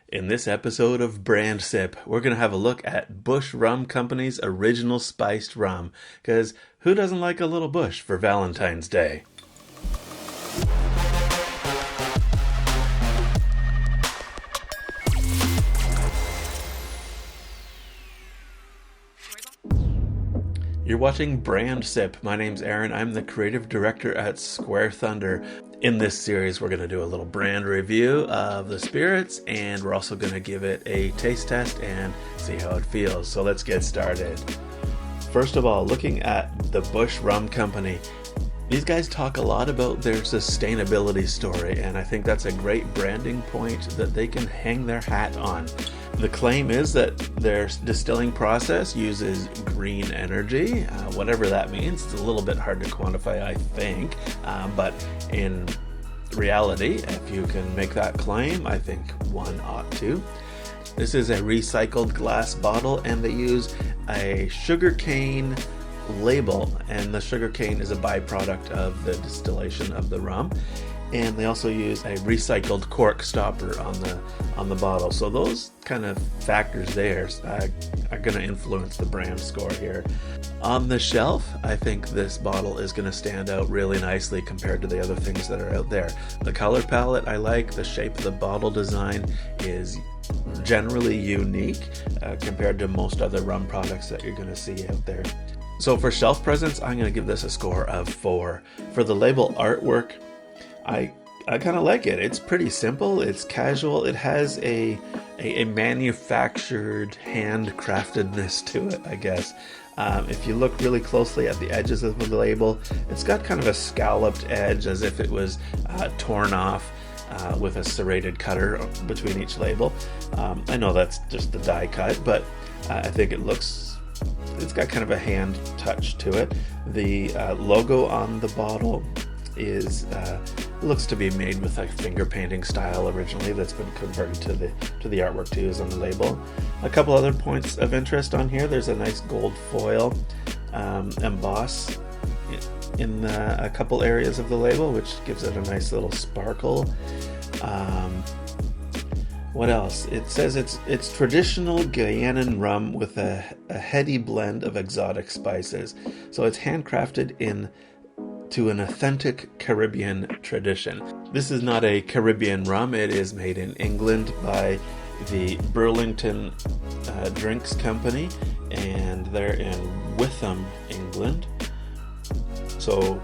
In this episode of Brand Sip, we're going to have a look at Bush Rum Company's original spiced rum, because who doesn't like a little Bush for Valentine's Day? You're watching Brand Sip. My name's Aaron. I'm the creative director at Square Thunder. In this series, we're going to do a little brand review of the spirits, and we're also going to give it a taste test and see how it feels. So let's get started. First of all, looking at the Bush Rum Company, these guys talk a lot about their sustainability story, and I think that's a great branding point that they can hang their hat on. The claim is that their distilling process uses green energy, whatever that means. It's a little bit hard to quantify, I think, but in reality, if you can make that claim, I think one ought to. This is a recycled glass bottle, and they use a sugarcane label, and the sugarcane is a byproduct of the distillation of the rum. And they also use a recycled cork stopper on the bottle. So those kind of factors there are going to influence the brand score here. On the shelf, I think this bottle is going to stand out really nicely compared to the other things that are out there. The color palette I like, the shape of the bottle design is generally unique compared to most other rum products that you're going to see out there. So for shelf presence, I'm going to give this a score of 4. For the label artwork, I kind of like it. It's pretty simple. It's casual. It has a manufactured handcraftedness to it, I guess. If you look really closely at the edges of the label, it's got kind of a scalloped edge as if it was torn off with a serrated cutter between each label. I know that's just the die cut, but I think it's got kind of a hand touch to it. The logo on the bottle looks to be made with a finger painting style originally that's been converted to the artwork to use on the label. A couple other points of interest on here. There's a nice gold foil emboss in a couple areas of the label, which gives it a nice little sparkle. What else? It says it's traditional Guyanan rum with a heady blend of exotic spices. So it's handcrafted to an authentic Caribbean tradition. This is not a Caribbean rum. It is made in England by the Burlington Drinks Company, and they're in Witham, England. So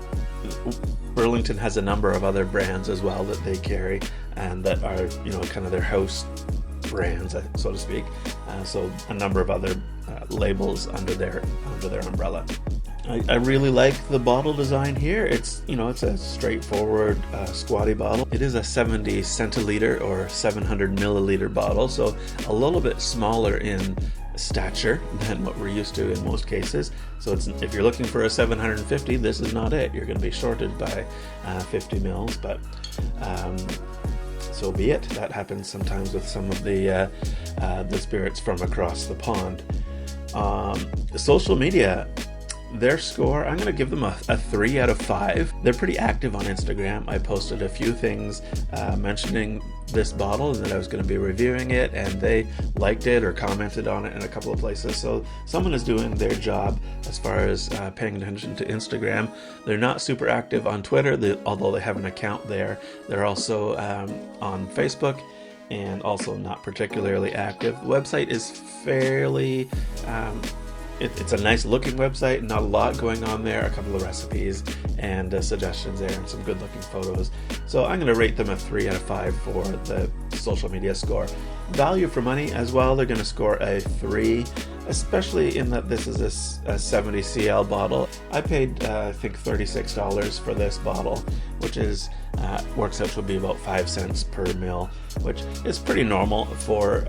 Burlington has a number of other brands as well that they carry and that are, kind of their house brands, so to speak. So a number of other labels under their umbrella. I really like the bottle design here. It's a straightforward squatty bottle. It is a 70 centiliter or 700 milliliter bottle, so a little bit smaller in stature than what we're used to in most cases. So if you're looking for a 750, this is not it. You're going to be shorted by 50 mils, but so be it. That happens sometimes with some of the spirits from across the pond. Social media, their score, I'm going to give them a 3 out of 5. They're pretty active on Instagram. I posted a few things mentioning this bottle and that I was going to be reviewing it, and they liked it or commented on it in a couple of places. So someone is doing their job as far as paying attention to Instagram. They're not super active on Twitter, although they have an account there. They're also on Facebook, and also not particularly active. The website is fairly... It's a nice looking website, not a lot going on there, a couple of recipes and suggestions there and some good looking photos. So I'm going to rate them a 3 out of 5 for the social media score. Value for money as well, they're going to score a 3, especially in that this is a 70 cl bottle. I paid I think $36 for this bottle, which is works out to be about 5 cents per mil, which is pretty normal for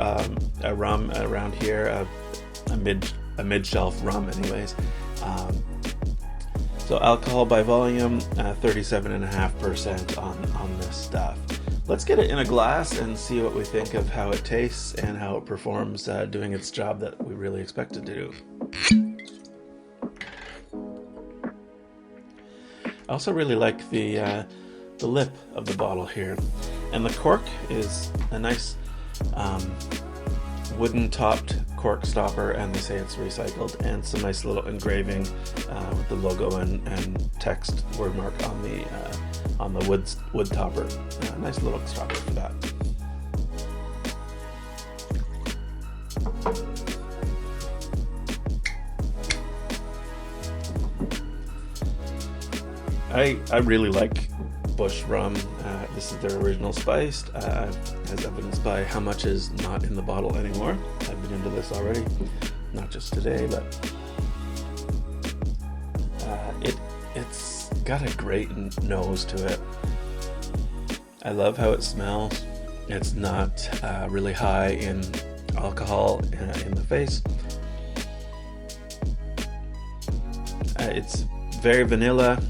a rum around here, a mid-shelf rum anyways. So alcohol by volume, 37.5% on this stuff. Let's get it in a glass and see what we think of how it tastes and how it performs doing its job that we really expect it to do. I also really like the lip of the bottle here, and the cork is a nice wooden topped cork stopper, and they say it's recycled, and some nice little engraving with the logo and text word mark on the wood topper. Nice little stopper for that. I really like Bush Rum. This is their original spiced, as evidenced by how much is not in the bottle anymore. I've been into this already, not just today, but it's got a great nose to it. I love how it smells. It's not really high in alcohol in the face. It's very vanilla.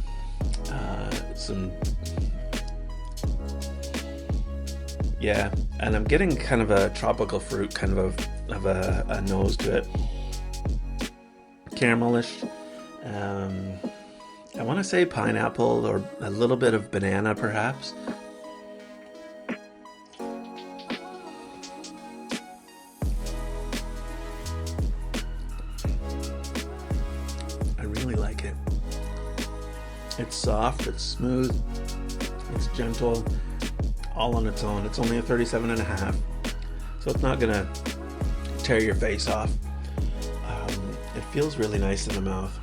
And I'm getting kind of a tropical fruit kind of a nose to it. Caramelish. I want to say pineapple or a little bit of banana perhaps. I really like it. It's soft, it's smooth, it's gentle, all on its own. It's only a 37.5, so it's not gonna tear your face off. It feels really nice in the mouth.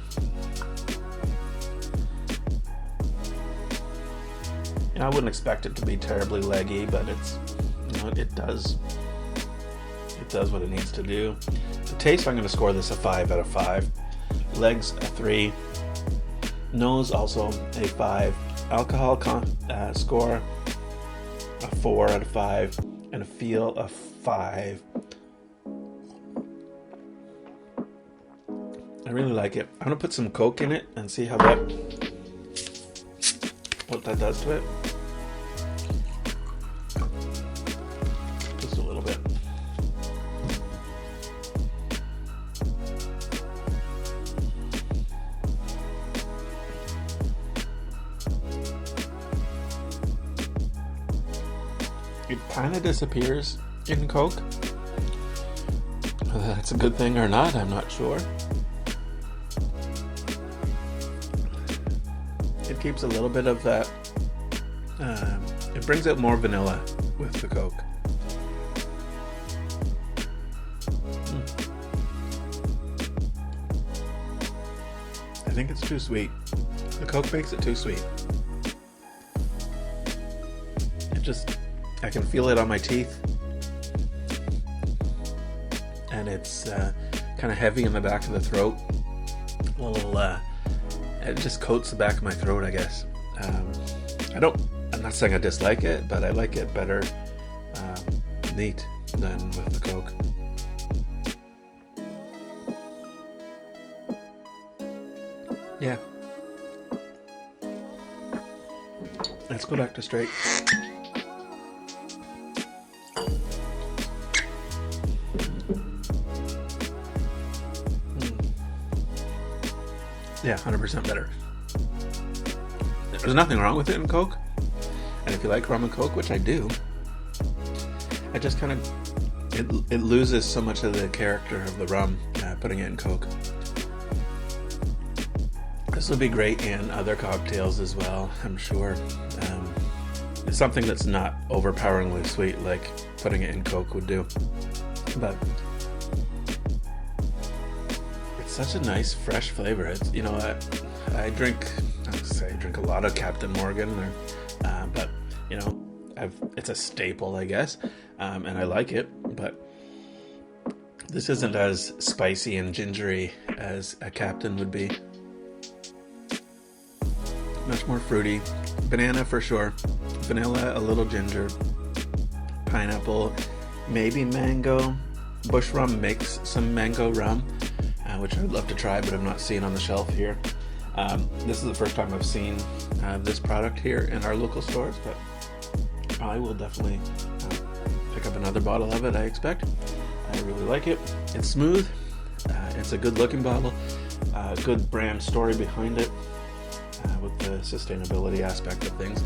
I wouldn't expect it to be terribly leggy, but it's, it does what it needs to do. The taste, I'm going to score this a 5 out of 5. Legs, a 3. Nose, also a 5. Alcohol score, a 4 out of 5. And a feel, a 5. I really like it. I'm going to put some Coke in it and see what that does to it. Just a little bit. It kind of disappears in Coke. Whether that's a good thing or not, I'm not sure. It keeps a little bit of that. It brings out more vanilla with the Coke. I think it's too sweet. The Coke makes it too sweet. I can feel it on my teeth. And it's kind of heavy in the back of the throat. A little, it just coats the back of my throat, I guess. I'm not saying I dislike it, but I like it better neat than with the Coke. Yeah. Let's go back to straight. Yeah, 100% better. There's nothing wrong with it in Coke. And if you like rum and Coke, which I do, I just kind of, it loses so much of the character of the rum putting it in Coke. This would be great in other cocktails as well, I'm sure. It's something that's not overpoweringly sweet like putting it in Coke would do. But it's such a nice, fresh flavor. It's, I drink a lot of Captain Morgan, but it's a staple, I guess, and I like it. But this isn't as spicy and gingery as a Captain would be. Much more fruity. Banana for sure. Vanilla, a little ginger. Pineapple, maybe mango. Bush Rum makes some mango rum, which I'd love to try, but I've not seen on the shelf here. This is the first time I've seen this product here in our local stores, but I will definitely pick up another bottle of it, I expect. I really like it. It's smooth. It's a good looking bottle. Good brand story behind it with the sustainability aspect of things.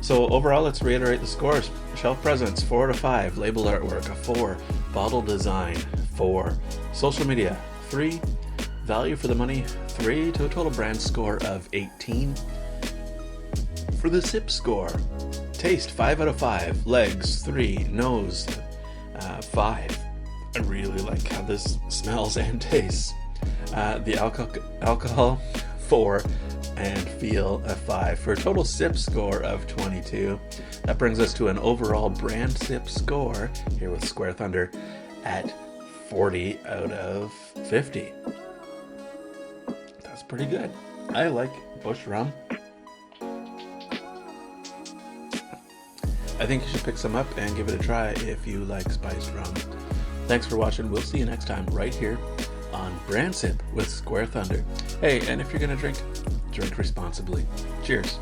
So overall, let's reiterate the scores. Shelf presence, 4 out of 5. Label artwork, a 4. Bottle design, 4. Social media, 3. Value for the money, 3, to a total brand score of 18. For the sip score, taste, 5 out of 5. Legs, 3. Nose, 5. I really like how this smells and tastes. The alcohol, 4. And feel, a 5. For a total sip score of 22. That brings us to an overall brand sip score here with Square Thunder at 40 out of 50. That's pretty good. I like Bush Rum. I think you should pick some up and give it a try if you like spiced rum. Thanks for watching. We'll see you next time right here on Brand Sip with Square Thunder. Hey, and if you're going to drink responsibly. Cheers.